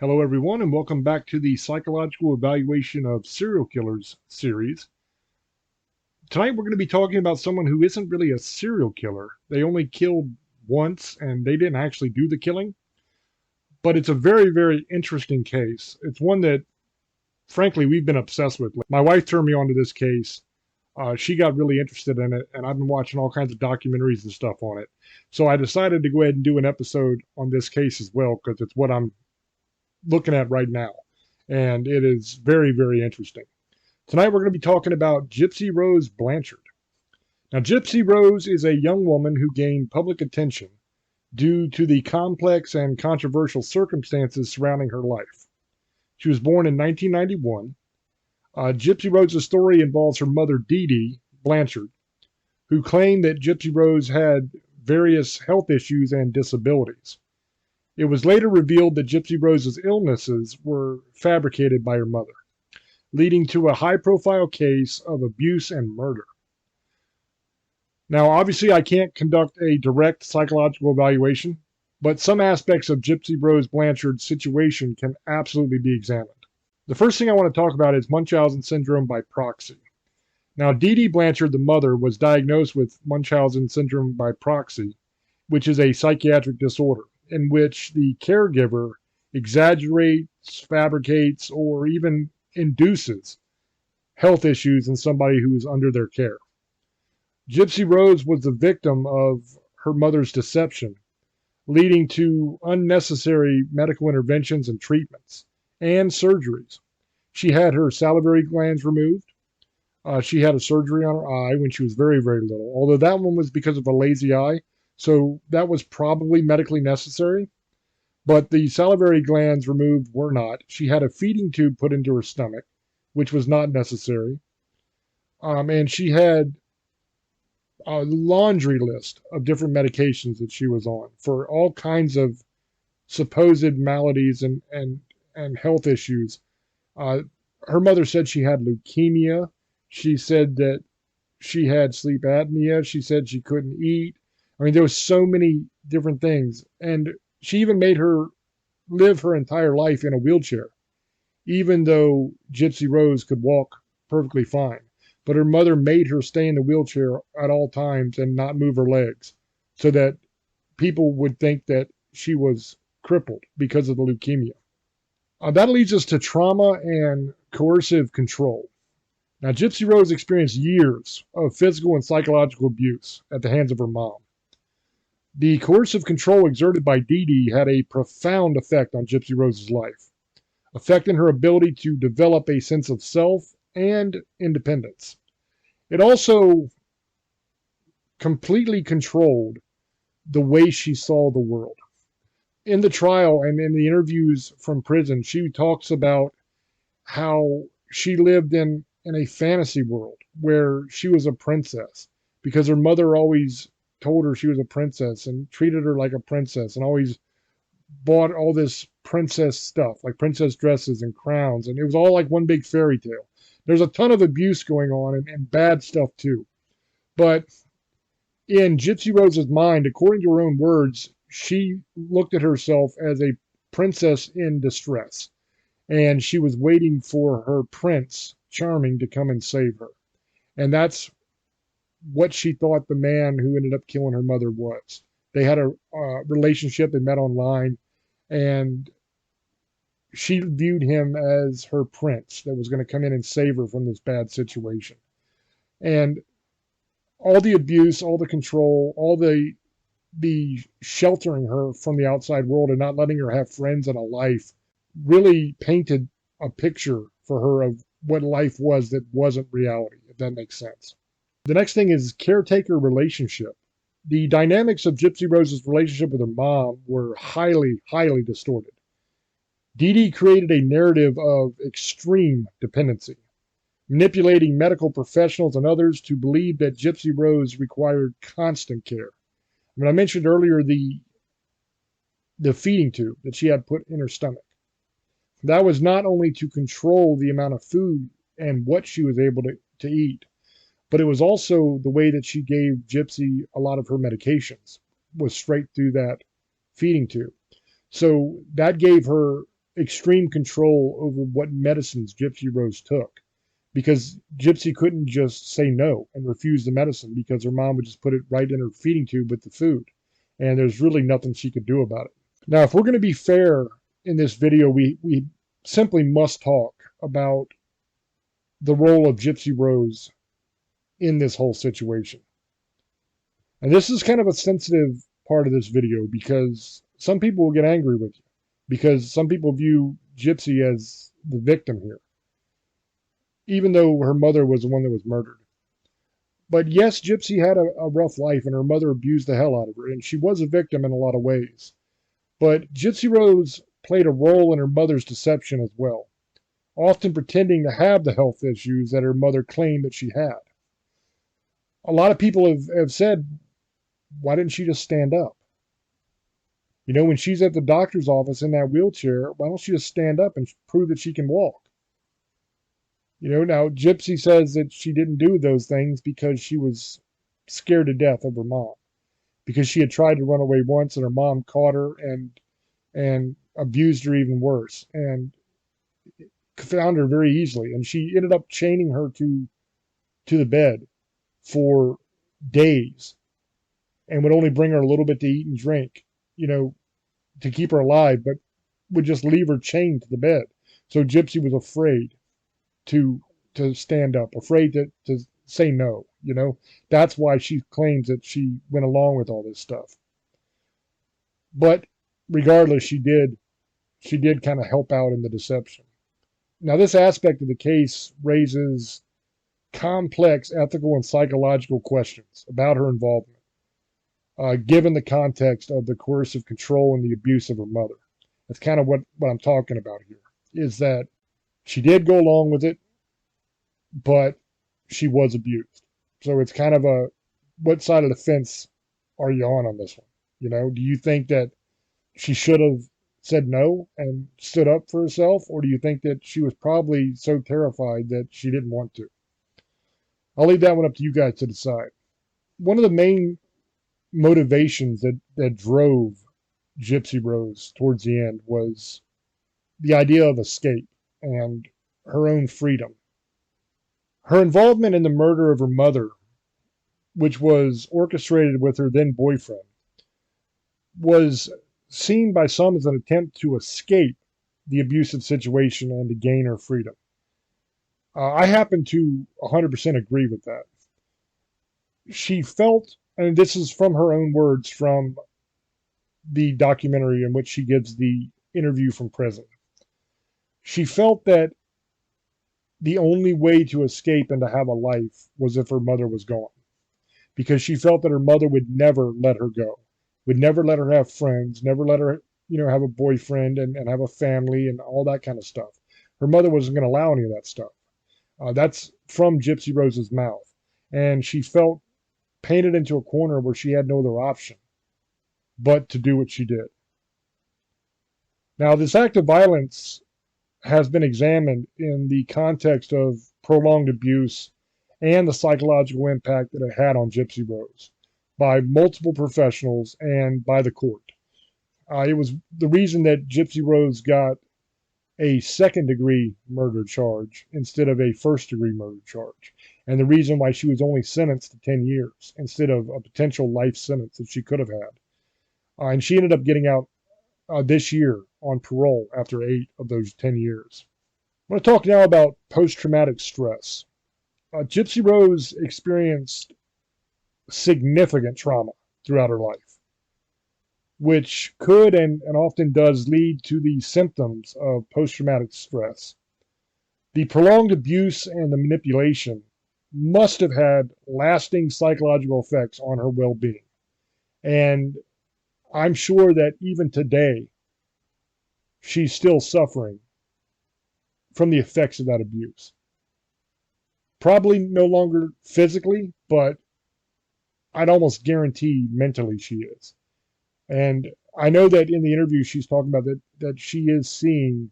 Hello, everyone, and welcome back to the Psychological Evaluation of Serial Killers series. Tonight, we're going to be talking about someone who isn't really a serial killer. They only killed once, and they didn't actually do the killing. But it's a very, very interesting case. It's one that, frankly, we've been obsessed with. My wife turned me on to this case. She got really interested in it, and I've been watching all kinds of documentaries and stuff on it. So I decided to go ahead and do an episode on this case as well, because it's what I'm looking at right now. And it is very, very interesting. Tonight we're going to be talking about Gypsy Rose Blanchard. Now, Gypsy Rose is a young woman who gained public attention due to the complex and controversial circumstances surrounding her life. She was born in 1991. Gypsy Rose's story involves her mother, Dee Dee Blanchard, who claimed that Gypsy Rose had various health issues and disabilities. It was later revealed that Gypsy Rose's illnesses were fabricated by her mother, leading to a high-profile case of abuse and murder. Now, obviously, I can't conduct a direct psychological evaluation, but some aspects of Gypsy Rose Blanchard's situation can absolutely be examined. The first thing I want to talk about is Munchausen syndrome by proxy. Now, Dee Dee Blanchard, the mother, was diagnosed with Munchausen syndrome by proxy, which is a psychiatric disorder in which the caregiver exaggerates, fabricates, or even induces health issues in somebody who is under their care. Gypsy Rose was the victim of her mother's deception, leading to unnecessary medical interventions and treatments and surgeries. She had her salivary glands removed. She had a surgery on her eye when she was very, very little, although that one was because of a lazy eye. So that was probably medically necessary, but the salivary glands removed were not. She had a feeding tube put into her stomach, which was not necessary. And she had a laundry list of different medications that she was on for all kinds of supposed maladies and health issues. Her mother said she had leukemia. She said that she had sleep apnea. She said she couldn't eat. I mean, there was so many different things. And she even made her live her entire life in a wheelchair, even though Gypsy Rose could walk perfectly fine. But her mother made her stay in the wheelchair at all times and not move her legs so that people would think that she was crippled because of the leukemia. That leads us to trauma and coercive control. Now, Gypsy Rose experienced years of physical and psychological abuse at the hands of her mom. The coercive control exerted by Dee Dee had a profound effect on Gypsy Rose's life, affecting her ability to develop a sense of self and independence. It also completely controlled the way she saw the world. In the trial and in the interviews from prison, she talks about how she lived in a fantasy world where she was a princess because her mother always told her she was a princess and treated her like a princess and always bought all this princess stuff, like princess dresses and crowns. And it was all like one big fairy tale. There's a ton of abuse going on and bad stuff too. But in Gypsy Rose's mind, according to her own words, she looked at herself as a princess in distress. And she was waiting for her prince, Charming, to come and save her. And that's what she thought the man who ended up killing her mother was. They had a relationship, they met online, and she viewed him as her prince that was going to come in and save her from this bad situation. And all the abuse, all the control, all the sheltering her from the outside world and not letting her have friends and a life really painted a picture for her of what life was that wasn't reality, if that makes sense. The next thing is caretaker relationship. The dynamics of Gypsy Rose's relationship with her mom were highly, highly distorted. Dee Dee created a narrative of extreme dependency, manipulating medical professionals and others to believe that Gypsy Rose required constant care. I mean, I mentioned earlier the feeding tube that she had put in her stomach. That was not only to control the amount of food and what she was able to eat, but it was also the way that she gave Gypsy a lot of her medications was straight through that feeding tube. So that gave her extreme control over what medicines Gypsy Rose took, because Gypsy couldn't just say no and refuse the medicine because her mom would just put it right in her feeding tube with the food. And there's really nothing she could do about it. Now, if we're going to be fair in this video, we simply must talk about the role of Gypsy Rose in this whole situation. And this is kind of a sensitive part of this video because some people will get angry with you because some people view Gypsy as the victim here, even though her mother was the one that was murdered. But yes, Gypsy had a rough life and her mother abused the hell out of her, and she was a victim in a lot of ways. But Gypsy Rose played a role in her mother's deception as well, often pretending to have the health issues that her mother claimed that she had. A lot of people have said, why didn't she just stand up? You know, when she's at the doctor's office in that wheelchair, why don't she just stand up and prove that she can walk? You know, now Gypsy says that she didn't do those things because she was scared to death of her mom, because she had tried to run away once and her mom caught her and abused her even worse and found her very easily. And she ended up chaining her to the bed for days and would only bring her a little bit to eat and drink, you know, to keep her alive, but would just leave her chained to the bed. So Gypsy was afraid to stand up, afraid to say no, you know. That's why she claims that she went along with all this stuff. But regardless, she did kind of help out in the deception. Now, this aspect of the case raises complex ethical and psychological questions about her involvement, given the context of the coercive control and the abuse of her mother. That's kind of what I'm talking about here, is that she did go along with it, but she was abused. So it's kind of what side of the fence are you on this one? You know, do you think that she should have said no and stood up for herself, or do you think that she was probably so terrified that she didn't want to? I'll leave that one up to you guys to decide. One of the main motivations that drove Gypsy Rose towards the end was the idea of escape and her own freedom. Her involvement in the murder of her mother, which was orchestrated with her then boyfriend, was seen by some as an attempt to escape the abusive situation and to gain her freedom. I happen to 100% agree with that. She felt, and this is from her own words from the documentary in which she gives the interview from prison, she felt that the only way to escape and to have a life was if her mother was gone, because she felt that her mother would never let her go, would never let her have friends, never let her, you know, have a boyfriend and have a family and all that kind of stuff. Her mother wasn't going to allow any of that stuff. That's from Gypsy Rose's mouth. And she felt painted into a corner where she had no other option but to do what she did. Now, this act of violence has been examined in the context of prolonged abuse and the psychological impact that it had on Gypsy Rose by multiple professionals and by the court. It was the reason that Gypsy Rose got a second-degree murder charge instead of a first-degree murder charge, and the reason why she was only sentenced to 10 years instead of a potential life sentence that she could have had. And she ended up getting out this year on parole after 8 of those 10 years. I'm going to talk now about post-traumatic stress. Gypsy Rose experienced significant trauma throughout her life, which could and often does lead to the symptoms of post-traumatic stress. The prolonged abuse and the manipulation must have had lasting psychological effects on her well-being. And I'm sure that even today, she's still suffering from the effects of that abuse. Probably no longer physically, but I'd almost guarantee mentally she is. And I know that in the interview she's talking about that she is seeing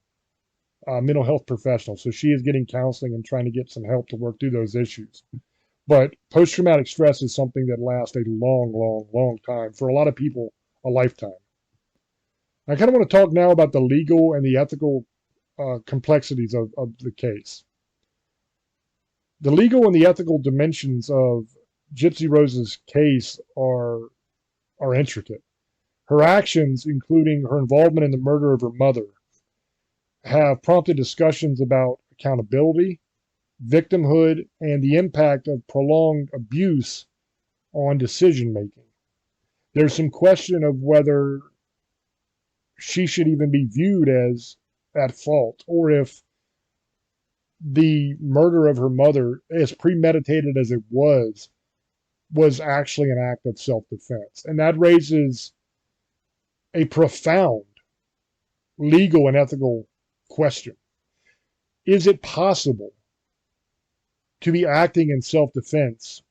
mental health professionals. So she is getting counseling and trying to get some help to work through those issues. But post-traumatic stress is something that lasts a long, long, long time. For a lot of people, a lifetime. I kind of want to talk now about the legal and the ethical complexities of the case. The legal and the ethical dimensions of Gypsy Rose's case are intricate. Her actions, including her involvement in the murder of her mother, have prompted discussions about accountability, victimhood, and the impact of prolonged abuse on decision making. There's some question of whether she should even be viewed as at fault, or if the murder of her mother, as premeditated as it was actually an act of self-defense. And that raises a profound legal and ethical question. Is it possible to be acting in self-defense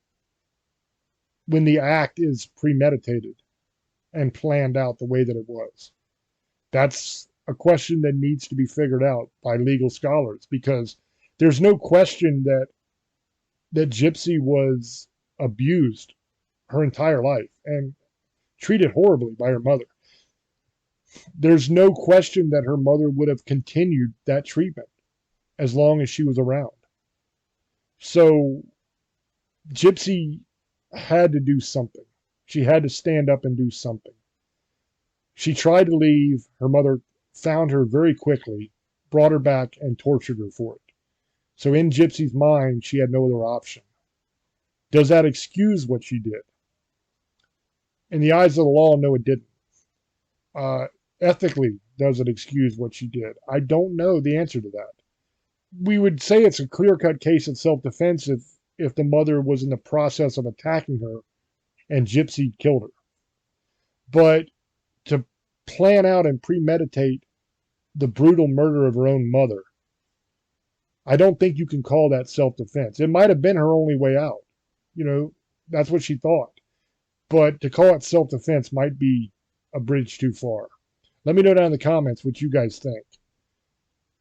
when the act is premeditated and planned out the way that it was? That's a question that needs to be figured out by legal scholars, because there's no question that Gypsy was abused her entire life and treated horribly by her mother. There's no question that her mother would have continued that treatment as long as she was around. So Gypsy had to do something. She had to stand up and do something. She tried to leave. Her mother found her very quickly, brought her back, and tortured her for it. So in Gypsy's mind, she had no other option. Does that excuse what she did? In the eyes of the law, no, it didn't. Ethically, does it excuse what she did? I don't know the answer to that. We would say it's a clear-cut case of self-defense if the mother was in the process of attacking her and Gypsy killed her. But to plan out and premeditate the brutal murder of her own mother, I don't think you can call that self-defense. It might have been her only way out. That's what she thought. But to call it self-defense might be a bridge too far. Let me know down in the comments what you guys think.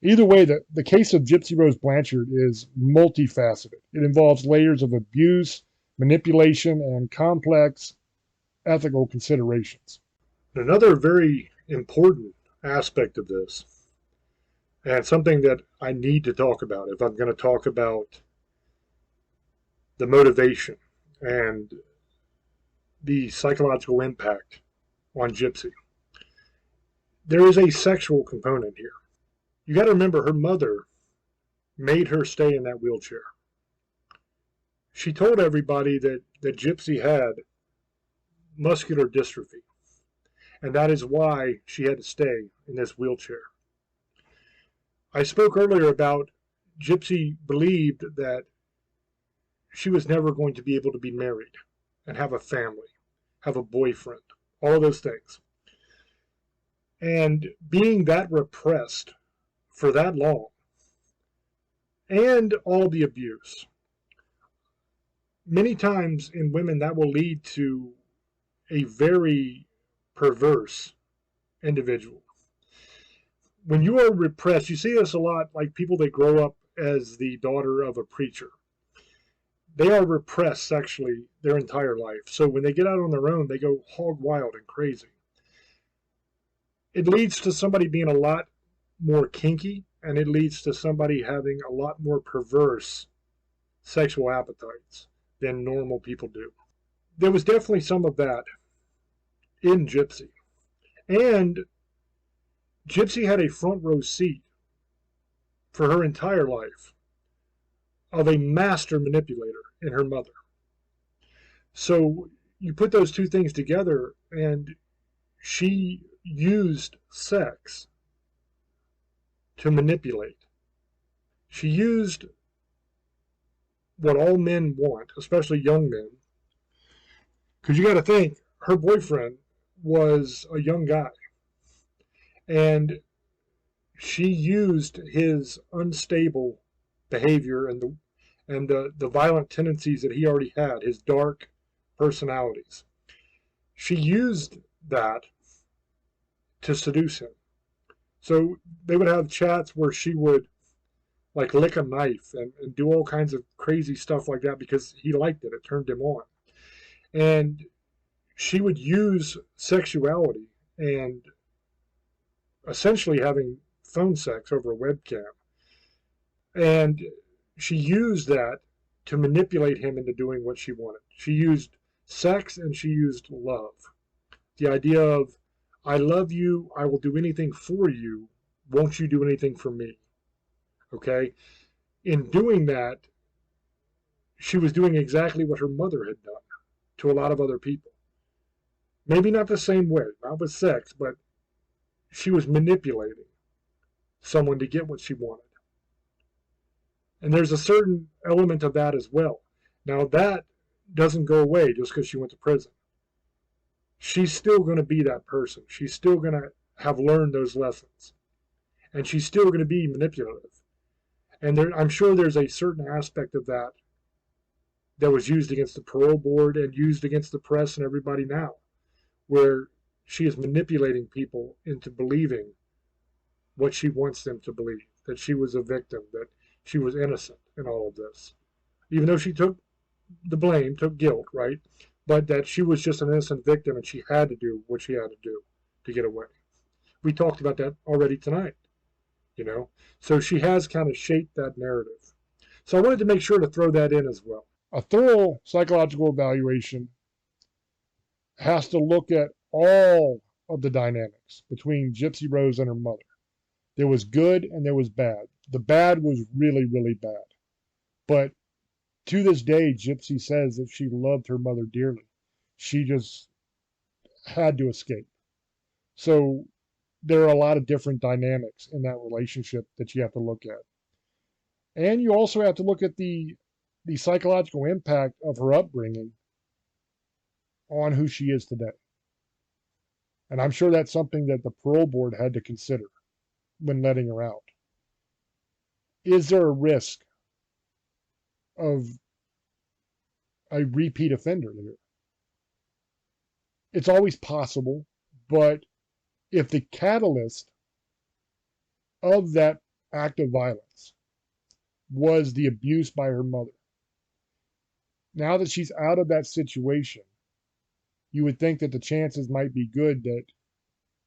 Either way, the case of Gypsy Rose Blanchard is multifaceted. It involves layers of abuse, manipulation, and complex ethical considerations. Another very important aspect of this, and something that I need to talk about if I'm going to talk about the motivation and the psychological impact on Gypsy. There is a sexual component here. You got to remember, her mother made her stay in that wheelchair. She told everybody that Gypsy had muscular dystrophy, and that is why she had to stay in this wheelchair. I spoke earlier about Gypsy believed that she was never going to be able to be married and have a family, have a boyfriend, all of those things. And being that repressed for that long, and all the abuse, many times in women that will lead to a very perverse individual. When you are repressed, you see this a lot, like people that grow up as the daughter of a preacher. They are repressed sexually their entire life. So when they get out on their own, they go hog wild and crazy. It leads to somebody being a lot more kinky, and it leads to somebody having a lot more perverse sexual appetites than normal people do. There was definitely some of that in Gypsy. And Gypsy had a front row seat for her entire life of a master manipulator in her mother. So you put those two things together, and she used sex to manipulate. She used what all men want, especially young men, because you got to think, her boyfriend was a young guy, and she used his unstable behavior and the violent tendencies that he already had, his dark personalities. She used that to seduce him. So they would have chats where she would like lick a knife and do all kinds of crazy stuff like that because he liked it. It turned him on. And she would use sexuality and essentially having phone sex over a webcam. And she used that to manipulate him into doing what she wanted. She used sex and she used love. The idea of, I love you, I will do anything for you, won't you do anything for me? Okay? In doing that, she was doing exactly what her mother had done to a lot of other people. Maybe not the same way, not with sex, but she was manipulating someone to get what she wanted. And there's a certain element of that as well. Now, that doesn't go away just because she went to prison. She's still going to be that person. She's still going to have learned those lessons. And she's still going to be manipulative. And I'm sure there's a certain aspect of that that was used against the parole board and used against the press and everybody now, where she is manipulating people into believing what she wants them to believe, that she was a victim, that she was innocent in all of this, even though she took the blame, took guilt, right? But that she was just an innocent victim and she had to do what she had to do to get away. We talked about that already tonight, you know? So she has kind of shaped that narrative. So I wanted to make sure to throw that in as well. A thorough psychological evaluation has to look at all of the dynamics between Gypsy Rose and her mother. There was good and there was bad. The bad was really, really bad. But to this day, Gypsy says that she loved her mother dearly. She just had to escape. So there are a lot of different dynamics in that relationship that you have to look at. And you also have to look at the psychological impact of her upbringing on who she is today. And I'm sure that's something that the parole board had to consider when letting her out. Is there a risk of a repeat offender here? It's always possible, but if the catalyst of that act of violence was the abuse by her mother, now that she's out of that situation, you would think that the chances might be good that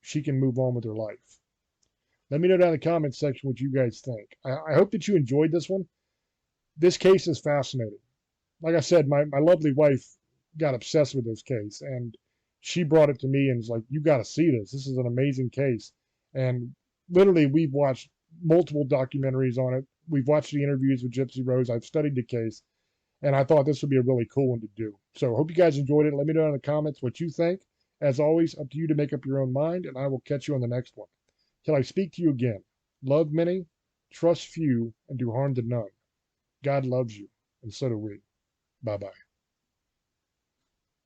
she can move on with her life. Let me know down in the comments section what you guys think. I hope that you enjoyed this one. This case is fascinating. Like I said, my lovely wife got obsessed with this case, and she brought it to me and was like, you got to see this. This is an amazing case. And literally, we've watched multiple documentaries on it. We've watched the interviews with Gypsy Rose. I've studied the case, and I thought this would be a really cool one to do. So I hope you guys enjoyed it. Let me know in the comments what you think. As always, up to you to make up your own mind, and I will catch you on the next one. Till I speak to you again, love many, trust few, and do harm to none. God loves you, and so do we. Bye-bye.